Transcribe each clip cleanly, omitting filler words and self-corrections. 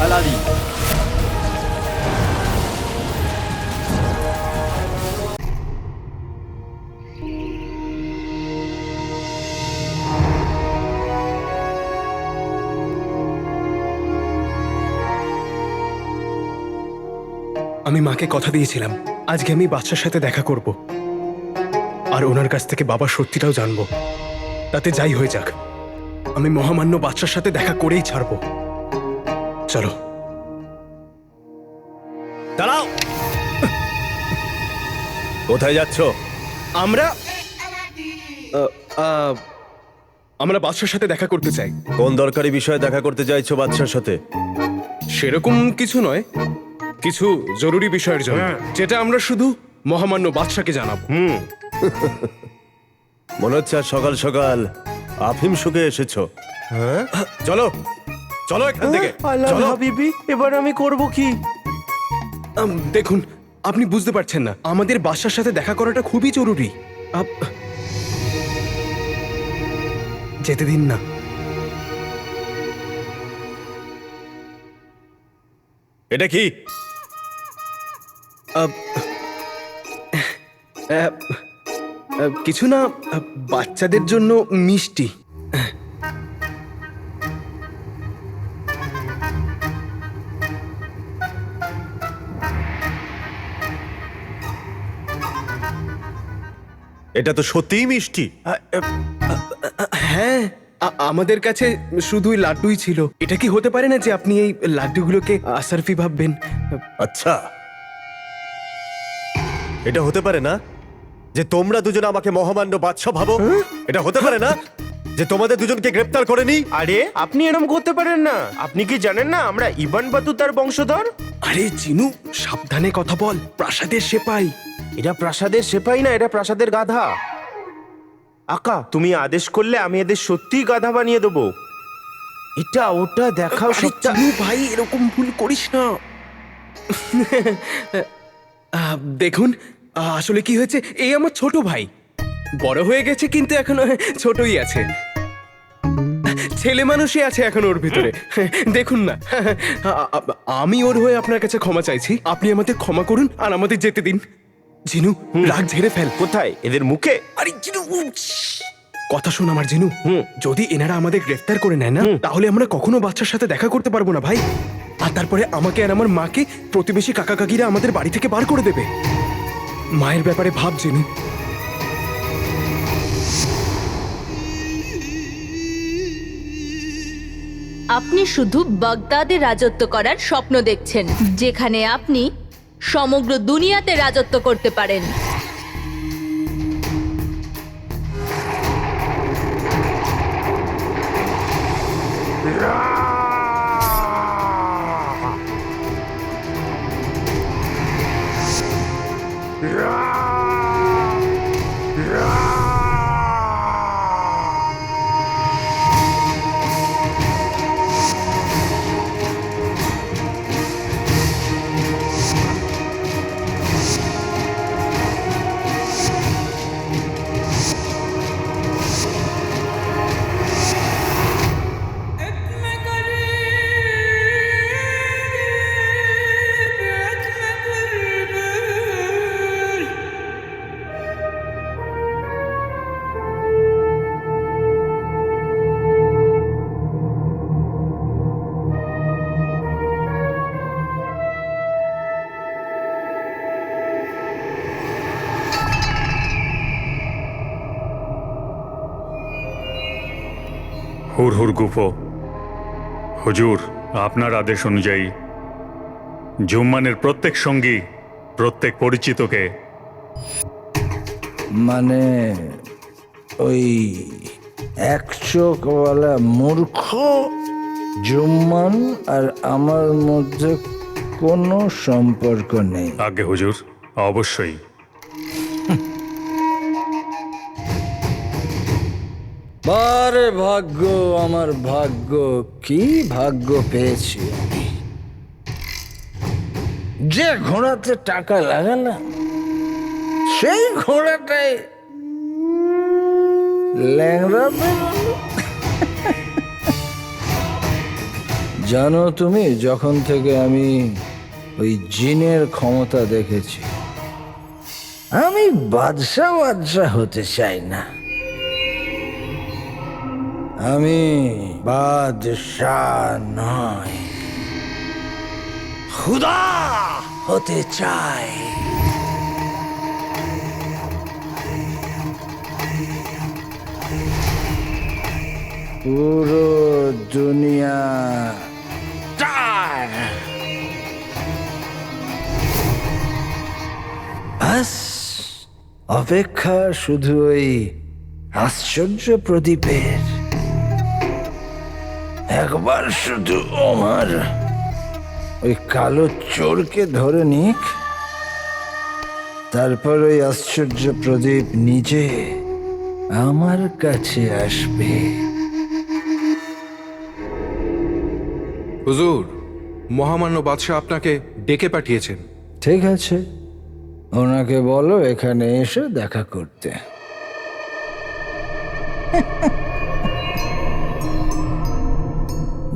হালালি। আমি মাকে কথা দিয়েছিলাম আজকে আমি বাচ্চার সাথে দেখা করব আর ওনার কাছ থেকে বাবার সত্যিটাও জানবো। তাতে যাই হয়ে যাক, আমি মহামান্য বাচ্চার সাথে দেখা করেই ছাড়বো। চলো। দাঁড়াও, কোথায় যাচ্ছ? আমরা আমরা বাচ্চার সাথে দেখা করতে চাই। কোন দরকারি বিষয়ে দেখা করতে চাইছো বাচ্চার সাথে? সেরকম কিছু নয়, কিছু জরুরি বিষয়ের জন্য, যেটা আমরা শুধু মহামান্য বাদশাকে জানাবো। মনে হচ্ছে আজ সকাল সকাল আফিম শুকে এসেছো। হ্যাঁ, চলো চলো এখান থেকে। চলো হাবিবি, এবার আমি করব কি? দেখুন, আপনি বুঝতে পারছেন না, আমাদের বাদশার সাথে দেখা করাটা খুবই জরুরি। যেতে দিন না। এটা কি? কিছু না, বাচ্চাদের জন্য মিষ্টি। এটা তো সত্যিই মিষ্টি। হ্যাঁ, আমাদের কাছে শুধুই লাড্ডুই ছিল। এটা কি হতে পারে না যে আপনি এই লাড্ডুগুলোকে আসারফি ভাববেন? আচ্ছা, এটা হতে পারে না যে তোমরা দুজন আমাকে মহামান্য বাদশা ভাবো? এটা হতে পারে না যে তোমাদের দুজনকে গ্রেপ্তার করে নি? আরে আপনি এরকম করতে পারেন না। আপনি কি জানেন না আমরা ইবান বাতুতার বংশধর? আরে জিনু, সাবধানে কথা বল, প্রাসাদের সেপাই। এরা প্রাসাদের সেপাই না, এরা প্রাসাদের গাধা। আকা, তুমি আদেশ করলে আমি এদের সত্যিই গাধা বানিয়ে দেবো। এটা ওটা দেখাও আরে সবটা। জিনু ভাই, এরকম ভুল করিস না। দেখুন, আসলে কি হয়েছে, এই আমার ছোট ভাই, বড় হয়ে গেছে কিন্তু এখনো ছোটই আছে। ছেলে মানুষই আছে এখন ওর ভিতরে। দেখুন না, আমি ওর হয়ে আপনার কাছে ক্ষমা চাইছি। আপনি আমাদের ক্ষমা করুন আর আমাদের যেতে দিন। জিনু, রাগ ঝেড়ে ফেল। কোথায়? এদের মুখে? আরে জিনু, কথা শোন আমার জিনু। যদি এনারা আমাদের গ্রেফতার করে নেয় না, তাহলে আমরা কখনো বাচ্চার সাথে দেখা করতে পারবো না ভাই। আর তারপরে আমাকে আর আমার মাকে প্রতিবেশী কাকা কাকিরা আমাদের বাড়ি থেকে বার করে দেবে। মায়ের ব্যাপারে ভাব জিনু। আপনি শুধু বাগদাদে রাজত্ব করার স্বপ্ন দেখছেন, যেখানে আপনি সমগ্র দুনিয়াতে রাজত্ব করতে পারেন। হুর হুর গুফো, হুজুর, আপনার আদেশ অনুযায়ী জুম্মানের প্রত্যেক সঙ্গী, প্রত্যেক পরিচিতকে মানে ওই এক চোখওয়ালা মূর্খ জুম্মান আর আমার মধ্যে কোনো সম্পর্ক নেই। আগে হুজুর, অবশ্যই। বারে ভাগ্য, আমার ভাগ্য, কি ভাগ্য পেয়েছি আমি। যে ঘোড়াতে টাকা লাগালাম সেই ঘোড়াটাই ল্যাংড়া বেরোলো। জানো তুমি, যখন থেকে আমি ওই জিনের ক্ষমতা দেখেছি, আমি বাদশা হতে চাই না। আমি বাদশাহ নয়, খুদা হতে চাই। পুরো দুনিয়া তার। বাস অপেক্ষা শুধু ওই আশ্চর্য প্রদীপের। একবার শুধু আমার ওই কালো চোরকে ধরে নিক, তারপর ওই আশ্চর্য প্রদীপ নিজে আমার কাছে আসবে। হুজুর, মহামান্য বাদশাহ আপনাকে ডেকে পাঠিয়েছেন। ঠিক আছে, ওনাকে বলো এখানে এসে দেখা করতে।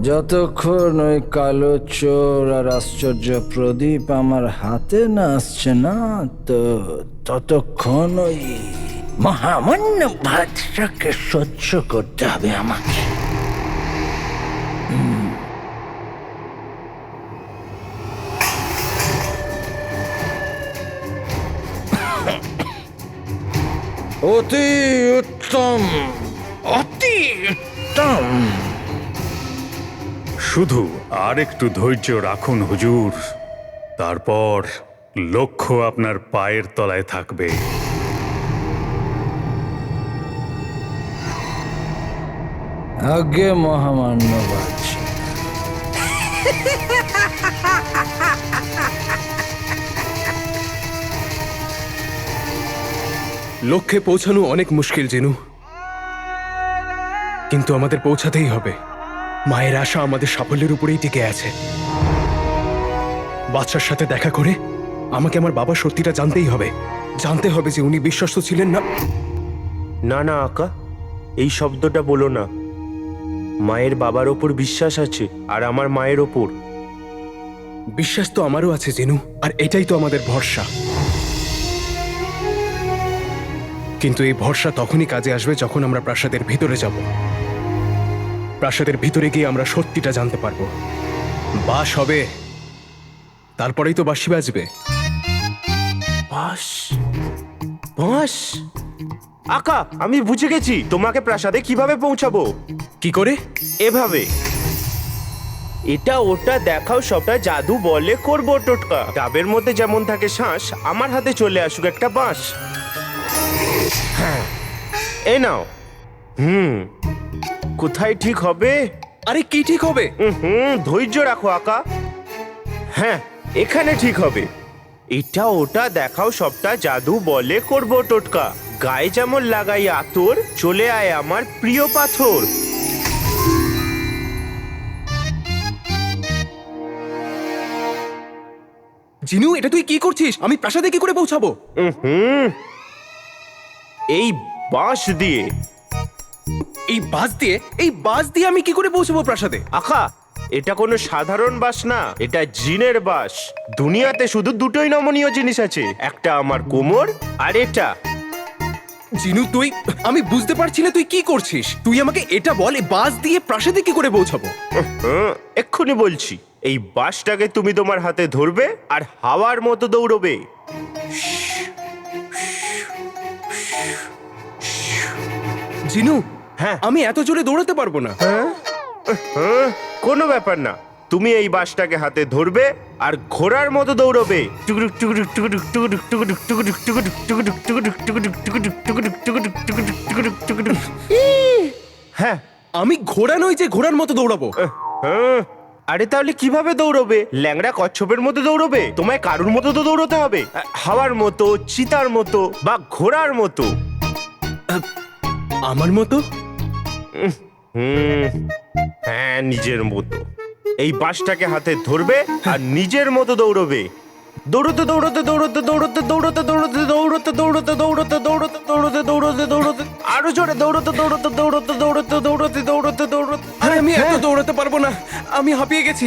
যতক্ষণ ওই কালো চোর আর আশ্চর্য প্রদীপ আমার হাতে না আসছে না, তো ততক্ষণ ওই মহামান্য বাদশাকে সহ্য করতে হবে আমাকে। অতি উত্তম, অতি উত্তম। শুধু আর একটু ধৈর্য রাখুন হুজুর, তারপর লক্ষ্য আপনার পায়ের তলায় থাকবে। আজ্ঞে মহামান্য বাদশা। লক্ষ্যে পৌঁছানো অনেক মুশকিল জিনু, কিন্তু আমাদের পৌঁছাতেই হবে। মায়ের আশা আমাদের সাফল্যের উপরেই টিকে আছে। বাদশার সাথে দেখা করে আমাকে আমার বাবার সত্যিটা জানতেই হবে। জানতে হবে যে উনি বিশ্বস্ত ছিলেন না। না না আকা, এই শব্দটা বলো না। মায়ের বাবার ওপর বিশ্বাস আছে, আর আমার মায়ের ওপর। বিশ্বাস তো আমারও আছে জিনু, আর এটাই তো আমাদের ভরসা। কিন্তু এই ভরসা তখনই কাজে আসবে যখন আমরা প্রাসাদের ভিতরে যাব। প্রাসাদের ভিতরে গিয়ে আমরা সত্যিটা জানতে পারবো। বাস হবে, তারপরেই তো বাঁশি বাজবে। বাস, বাস। আকা, আমি বুঝে গেছি তোমাকে প্রাসাদে কিভাবে পৌঁছাবো। কি করে? এভাবে এটা ওটা দেখাও, সবটা জাদু বলে করবো টোটকা। ডাবের মধ্যে যেমন থাকে শ্বাস, আমার হাতে চলে আসুক একটা বাঁশ। হ্যাঁ, এ নাও। কোথায় ঠিক হবে? আরে কি ঠিক হবে? ধৈর্য রাখো আকা। হ্যাঁ, এখানে ঠিক হবে। এটা ওটা দেখাও, সবটা জাদু বলে করবো টোটকা। গায়ে যেমন লাগাই আতর, চলে আয় আমার প্রিয় পাথর। জিনু, এটা তুই কি করছিস? আমি প্রাসাদে কি করে পৌঁছাবো? এই বাঁশ দিয়ে। এই বাস দিয়ে আমি কি করে পৌঁছাবো প্রাসাদে? আখা, এটা কোনো সাধারণ বাস না, এটা জিনের বাস। দুনিয়াতে শুধু দুটোই নমনীয় জিনিস আছে, একটা আমার কোমর আর এটা। জিনু, আমি বুঝতে পারছি না তুই কি করছিস। তুই আমাকে এটা বল, এই বাস দিয়ে প্রাসাদে কি করে পৌঁছাবো? এক্ষুনি বলছি। এই বাসটাকে তুমি তোমার হাতে ধরবে আর হাওয়ার মতো দৌড়বে। জিনু, হ্যাঁ। আমি এত জোরে দৌড়াতে পারবো না। কোনো ব্যাপার না, তুমি এই বাসটাকে হাতে ধরবে আর ঘোড়ার মতো দৌড়বে। টুকুটুক টুকুটুক টুকুটুক টুকুটুক টুকুটুক টুকুটুক টুকুটুক টুকুটুক টুকুটুক টুকুটুক টুকুটুক টুকুটুক টুকুটুক টুকুটুক টুকুটুক টুকুটুক। হ্যাঁ, আমি ঘোড়া নই যে ঘোড়ার মতো দৌড়াবো। আরে তাহলে কিভাবে দৌড়বে? ল্যাংড়া কচ্ছপের মতো দৌড়বে? তোমায় কারুর মতো তো দৌড়তে হবে। হাওয়ার মতো, চিতার মতো বা ঘোড়ার মতো। আমার মতো? হ্যাঁ, নিজের মতো। এই বাসটাকে হাতে ধরবে আর নিজের মতো দৌড়বে। দৌড়তে দৌড়তে দৌড়তে দৌড়তে দৌড়তে দৌড়তে দৌড়তে দৌড়তে দৌড়তে দৌড়তে দৌড়তে দৌড়তে দৌড়তে আরো জোরে দৌড়তে দৌড়তে দৌড়তে দৌড়তে দৌড়তে দৌড়তে দৌড়তে আরে আমি এত দৌড়াতে পারবো না, আমি হাঁপিয়ে গেছি।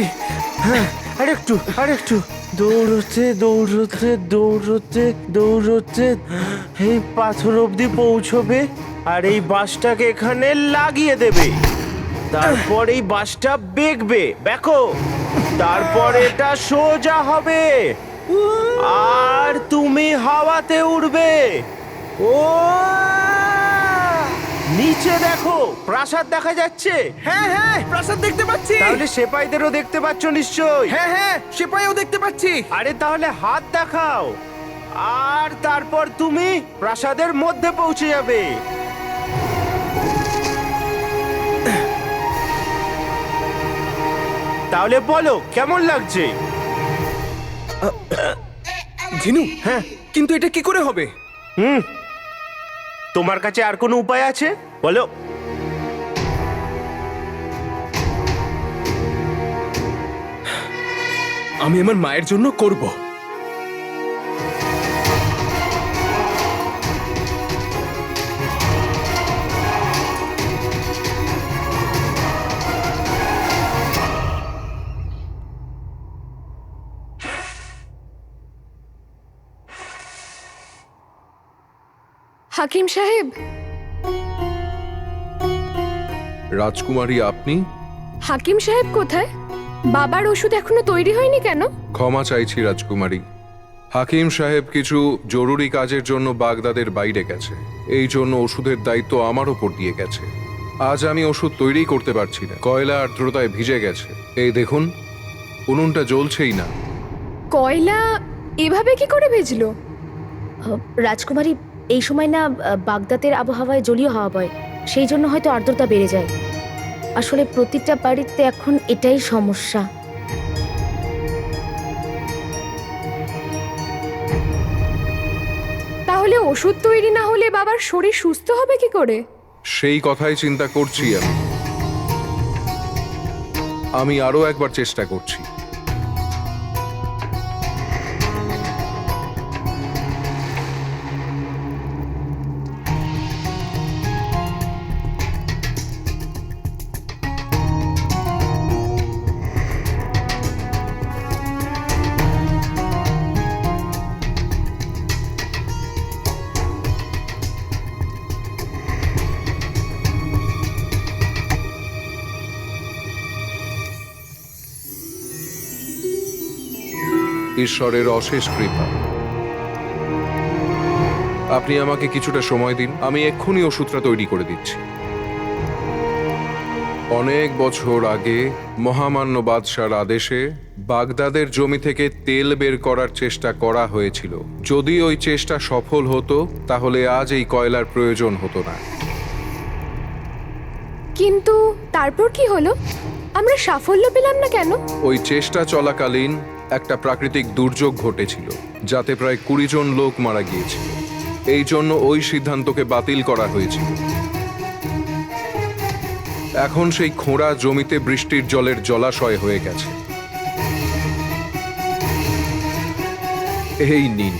আরেকটু দৌড়তে দৌড়তে দৌড়তে দৌড়তে এই পাথর অব্দি পৌঁছবে আর এই বাসটাকে এখানে লাগিয়ে দেবে। তারপর এই বাসটা বেঁকবে, দেখো, তারপর এটা সোজা হবে আর তুমি হাওয়াতে উড়বে। ও নিচে দেখো, প্রাসাদ দেখা যাচ্ছে। হ্যাঁ হ্যাঁ, প্রাসাদ দেখতে পাচ্ছি। তাহলে সেপাইদেরও দেখতে পাচ্ছ নিশ্চয়ই। হ্যাঁ হ্যাঁ, সেপাইও দেখতে পাচ্ছি। আরে তাহলে হাত দেখাও আর তারপর তুমি প্রাসাদের মধ্যে পৌঁছে যাবে। তাহলে বলো কেমন লাগছে? ঝিনু, হ্যাঁ, কিন্তু এটা কি করে হবে? তোমার কাছে আর কোনো উপায় আছে? বলো। আমি আমার মায়ের জন্য করব। হাকিম সাহেব, রাজকুমারী আপনি? হাকিম সাহেব কোথায়? বাবার ওষুধ এখনো তৈরি হয়নি কেন? ক্ষমা চাইছি রাজকুমারী, হাকিম সাহেব কিছু জরুরি কাজের জন্য বাগদাদের বাইরে গেছে, এই জন্য ওষুধের দায়িত্ব আমার ওপর দিয়ে গেছে। আজ আমি ওষুধ তৈরি করতে পারছি না, কয়লা আর্দ্রতায় ভিজে গেছে। এই দেখুন, উনুনটা জ্বলছেই না। কয়লা এভাবে কি করে ভেজলো? রাজকুমারী, এই সময় না বাগদাদের আবহাওয়ায় জলীয় হাওয়া বয়, সেই জন্য হয়তো আর্দ্রতা বেড়ে যায়। আসলে প্রতিটা বাড়িতে এখন এটাই সমস্যা। তাহলে ওষুধ তৈরি না হলে বাবার শরীর সুস্থ হবে কি করে? সেই কথাই চিন্তা করছি আমি আরো একবার চেষ্টা করছি। ঈশ্বরের অশেষ কৃপা। আপনি আমাকে কিছুটা সময় দিন, আমি এক্ষুনি ওষুধটা তৈরি করে দিচ্ছি। অনেক বছর আগে মহামান্য বাদশার আদেশে বাগদাদের জমি থেকে তেল বের করার চেষ্টা করা হয়েছিল। যদি ওই চেষ্টা সফল হতো তাহলে আজ এই কয়লার প্রয়োজন হতো না। কিন্তু তারপর কি হলো? আমরা সাফল্য পেলাম না কেন? ওই চেষ্টা চলাকালীন একটা প্রাকৃতিক দুর্যোগ ঘটেছিল, যাতে প্রায় 20 জন লোক মারা গিয়েছিল। এই জন্য ওই সিদ্ধান্তকে বাতিল করা হয়েছিল। এখন সেই খোঁড়া জমিতে বৃষ্টির জলের জলাশয় হয়ে গেছে। এই নিন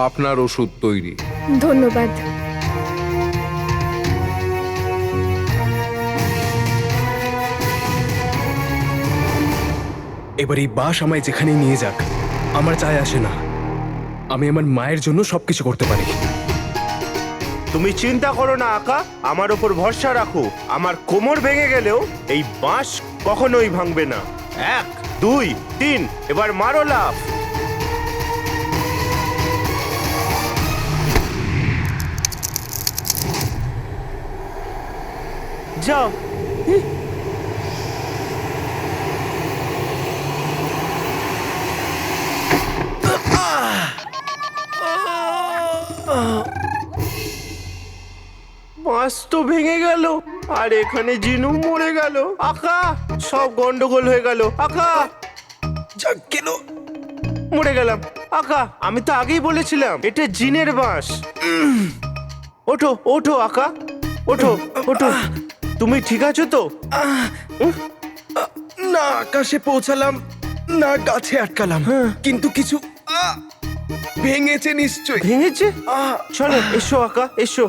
আপনার ওষুধ তৈরি। ধন্যবাদ। এবার এই বাস আমায় যেখানে নিয়ে যাক, আমার চায় আসে না। আমি আমার মায়ের জন্য সবকিছু করতে পারি। তুমি চিন্তা করো না আকা, আমার ওপর ভরসা রাখো। আমার কোমর ভেঙে গেলেও এই বাঁশ কখনোই ভাঙবে না। 1, 2, 3, এবার মারো লাফ। যাও। বাঁশ তো ভেঙে গেল আর এখানে জিনু মরে গেল। আকা, সব গন্ডগোল হয়ে গেল। আকা, কেন মরে গেলাম। আকা, আমি তো আগেই বলেছিলাম এটা জিনের বাঁশ। ওঠো ওঠো আকা, ওঠো ওঠো। তুমি ঠিক আছো তো? না, আকাশে পৌঁছালাম না গাছে আটকালাম, কিন্তু কিছু ভেঙেছে নিশ্চয়। ভেঙেছে? চলো এসো আকা, এসো।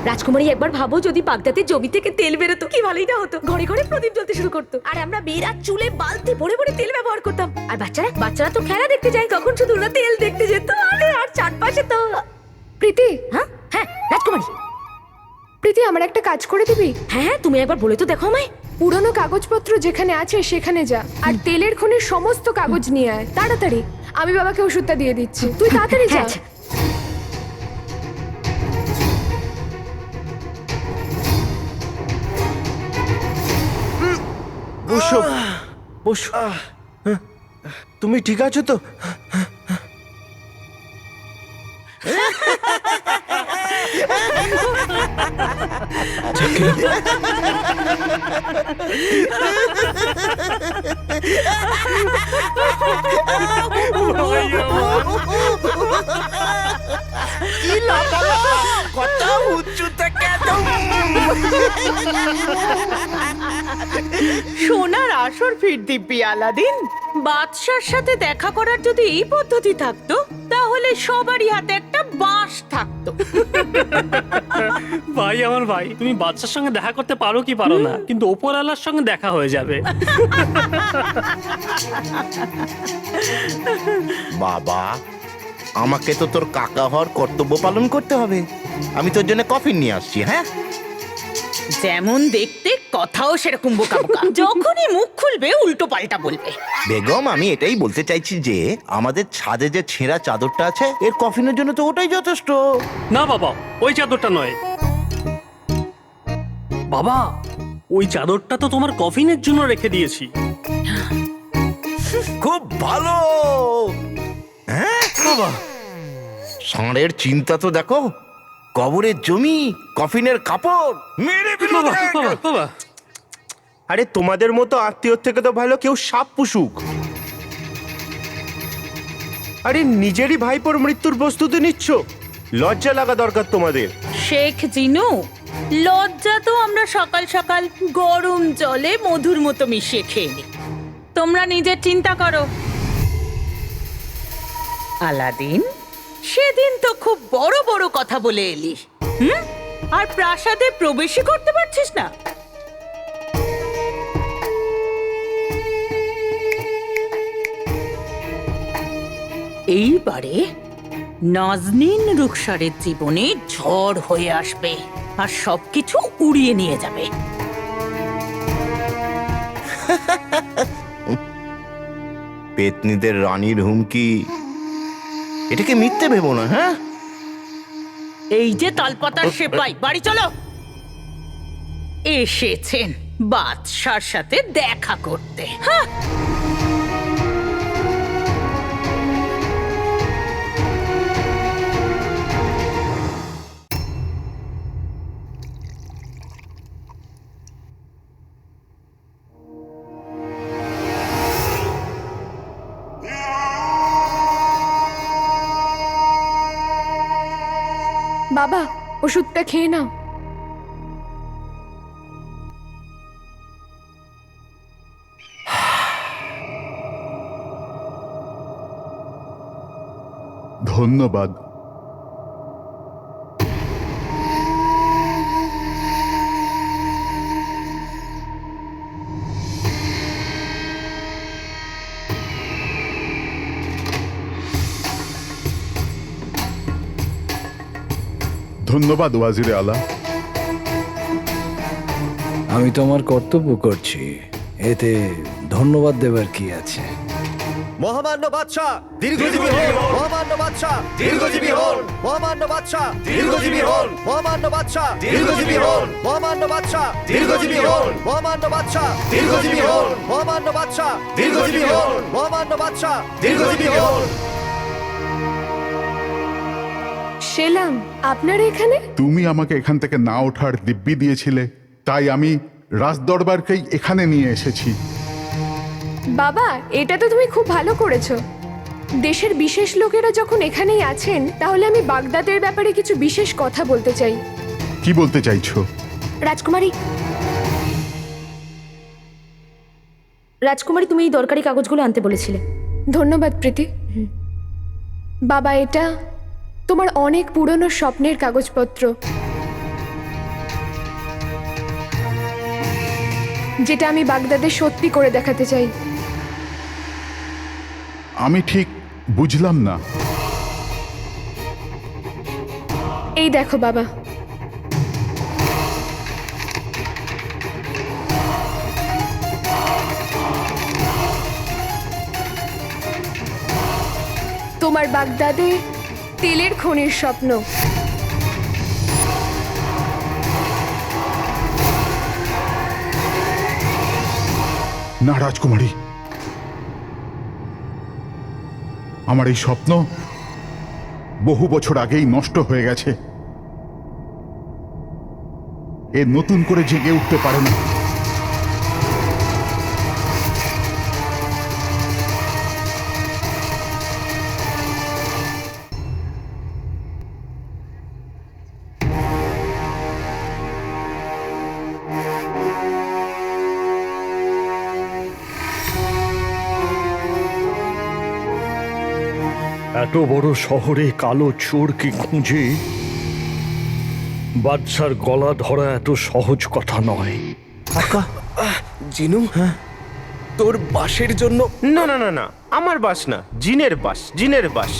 রাজকুমারী একবার ভাবো যদি বাগদাদের জমি থেকে তেল বেরোতো, কি ভালোই না হতো। ঘরে ঘরে প্রদীপ জ্বলতে শুরু করতো, আর আমরা মেয়েরা চুলে বালতি ভরে ভরে তেল ব্যবহার করতাম। আর বাচ্চারা তো খেলা দেখতে যায়, তখন শুধু ওরা তেল দেখতে যেত। আরে আর চারপাশে তো প্রীতি, হ্যাঁ হ্যাঁ রাজকুমারী, প্রীতি আমার একটা কাজ করে দিবি? হ্যাঁ তুমি একবার বলে তো দেখো আমায়। পুরনো কাগজপত্র যেখানে আছে সেখানে যা, আর তেলের খনির সমস্ত কাগজ নিয়ে আয় তাড়াতাড়ি। আমি বাবাকে ওষুধটা দিয়ে দিচ্ছি, তুই তাড়াতাড়ি যা। হ্যাঁ, আচ্ছা। বসো বসো। তুমি ঠিক আছো তো? সোনার আসর ফির দিব্যি আলাদিন। বাদশার সাথে দেখা করার যদি এই পদ্ধতি থাকতো, তাহলে সবারই হাতে একটা বাঁশ থাকতো। ভাই আমার ভাই, তুমি বাচ্চার সঙ্গে দেখা করতে পারো কি পারো না, কিন্তু ওপরওয়ালার সঙ্গে দেখা হয়ে যাবে। বাবা, আমাকে তো তোর কাকা হওয়ার কর্তব্য পালন করতে হবে। আমি তোর জন্য কফি নিয়ে আসছি। হ্যাঁ, যেমন দেখতে কথাও সেরকম বোকা বোকা। যখনই মুখ খুলবে উল্টো পাল্টা বলবে। বেগম, আমি এটাই বলতে চাইছি যে আমাদের ছাদে যে ছেঁড়া চাদরটা আছে, এর কফিনের জন্য তো ওটাই যথেষ্ট। না বাবা, ওই চাদরটা নয়। বাবা, ওই চাদরটা তো তোমার কফিনের জন্য রেখে দিয়েছি। খুব ভালো। হ্যাঁ বাবা, ষাঁড়ের চিন্তা তো দেখো। কবরের জমি, কফিনের কাপড়, মেরে ফেলো। বাবা বাবা বাবা, আরে তোমাদের মতো আত্মীয় থেকে তো ভালো কেউ সাপ পুষুক। আরে নিজেরই ভাইপোর মৃত্যুর প্রস্তুতি নিচ্ছ, লজ্জা লাগা দরকার তোমাদের। শেখ জিনু, লজ্জা তো আমরা সকাল সকাল গরম জলে মধুর মতো মিশিয়ে খেয়ে নিই। তোমরা নিজের চিন্তা করো। আলাদিন, সেদিন তো খুব বড় বড় কথা বলে এলি, আর প্রাসাদে প্রবেশই করতে পারছিস না। এইবারে নাজনীন রুখসারের জীবনে ঝড় হয়ে আসবে আর সবকিছু উড়িয়ে নিয়ে যাবে। পেতনিদের রানীর হুমকি, এটাকে মিথ্যে ভেবো না। হ্যাঁ, এই যে তালপাতার সেপাই, বাড়ি চলো। এসেছেন বাদশার সাথে দেখা করতে। হ্যাঁ, বাবা, ওষুধটা খেয়ে নাও। ধন্যবাদ। ধন্যবাদ ওয়াজিরে আলা। আমি তোমার কর্তব্য করছি, এতে ধন্যবাদ দেবার কি আছে? মহামান্য বাদশাহ দীর্ঘজীবী হন। মহামান্য বাদশাহ দীর্ঘজীবী হন। মহামান্য বাদশাহ দীর্ঘজীবী হন। মহামান্য বাদশাহ দীর্ঘজীবী হন। মহামান্য বাদশাহ দীর্ঘজীবী হন। মহামান্য বাদশাহ দীর্ঘজীবী হন। মহামান্য বাদশাহ দীর্ঘজীবী হন। মহামান্য বাদশাহ দীর্ঘজীবী হন। সেলাম, আপনারা এখানে? তুমি আমাকে এখান থেকে না ওঠার দিব্যি দিয়েছিলে, তাই আমি রাজদরবারকেই এখানে নিয়ে এসেছি। বাবা, এটা তো তুমি খুব ভালো করেছো। দেশের বিশেষ লোকেরা যখন এখানেই আছেন, তাহলে আমি বাগদাদের ব্যাপারে কিছু বিশেষ কথা বলতে চাই। কি বলতে চাইছো? রাজকুমারী, রাজকুমারী, তুমি এই দরকারি কাগজগুলো আনতে বলেছিলে। ধন্যবাদ প্রীতি। বাবা, এটা তোমার অনেক পুরনো স্বপ্নের কাগজপত্র, যেটা আমি বাগদাদে সত্যি করে দেখাতে চাই। আমি ঠিক বুঝলাম না। এই দেখো বাবা, তোমার বাগদাদে তেলের খনির স্বপ্ন। না রাজকুমারী, আমার এই স্বপ্ন বহু বছর আগেই নষ্ট হয়ে গেছে। এ নতুন করে জেগে উঠতে পারে না। এত বড় শহরে কালো চোরকে খুঁজে বাদশার গলা ধরা এত সহজ কথা নয়। কাকা, জিনু, তোর বাসের জন্য না না না না, আমার বাস না, জিনের বাস, জিনের বাস।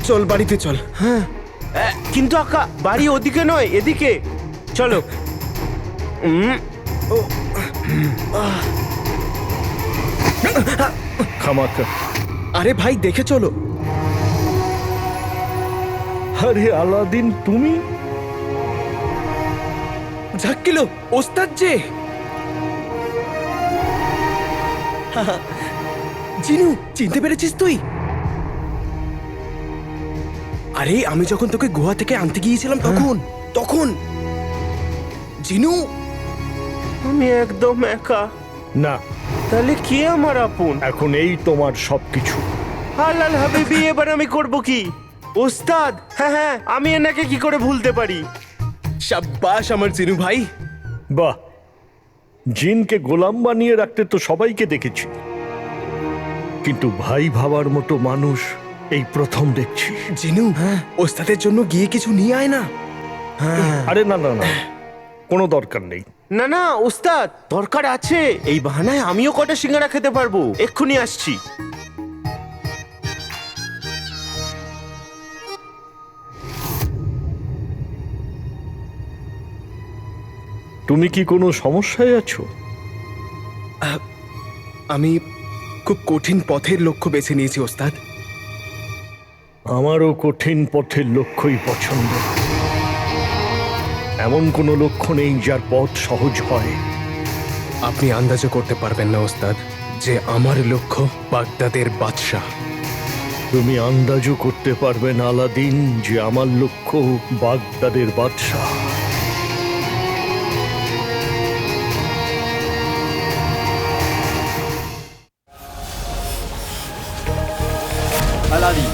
চল বাড়িতে চল। কিন্তু আকা, বাড়ি ওদিকে নয়, এদিকে চলো। খামাকা। আরে ভাই, দেখে চলো। আরে আলাদিন, তুমি? ঝাক্কিলো, ওস্তাদ যে। জিনু, চিনতে পেরেছিস তুই? আরে আমি যখন তোকে গুহা থেকে আনতে গিয়েছিলাম তখন জিনু। আমি একদম একা। না, তাহলে কে আমার আপন? এখন এই তোমার সবকিছু। হালাল হাবিবি, এবার আমি করব কি? ওস্তাদ, হ্যাঁ হ্যাঁ, আমি এনাকে কি করে ভুলতে পারি? সাব্বাস আমার জিনু ভাই। বাহ, জিনকে গোলাম বানিয়ে রাখতে তো সবাইকে দেখেছি, কিন্তু ভাই ভাবার মতো মানুষ এই প্রথম দেখছি। জিনু, ওস্তাদের জন্য গিয়ে কিছু নিয়ে আয় না। আরে না না না, কোনো দরকার নেই। না না ওস্তাদ, দরকার আছে। এই বাহানায় আমিও কটা সিঙ্গারা খেতে পারবো। এক্ষুনি আসছি। তুমি কি কোনো সমস্যায় আছো? আমি খুব কঠিন পথের লক্ষ্য বেছে নিয়েছি ওস্তাদ। আমারও কঠিন পথের লক্ষ্যই পছন্দ। এমন কোনো লক্ষ্য নেই যার পথ সহজ হয়। আপনি আন্দাজও করতে পারবেন না ওস্তাদ, যে আমার লক্ষ্য বাগদাদের বাদশাহ। তুমি আন্দাজও করতে পারবে না আলাদিন, যে আমার লক্ষ্য বাগদাদের বাদশাহ। আলাদি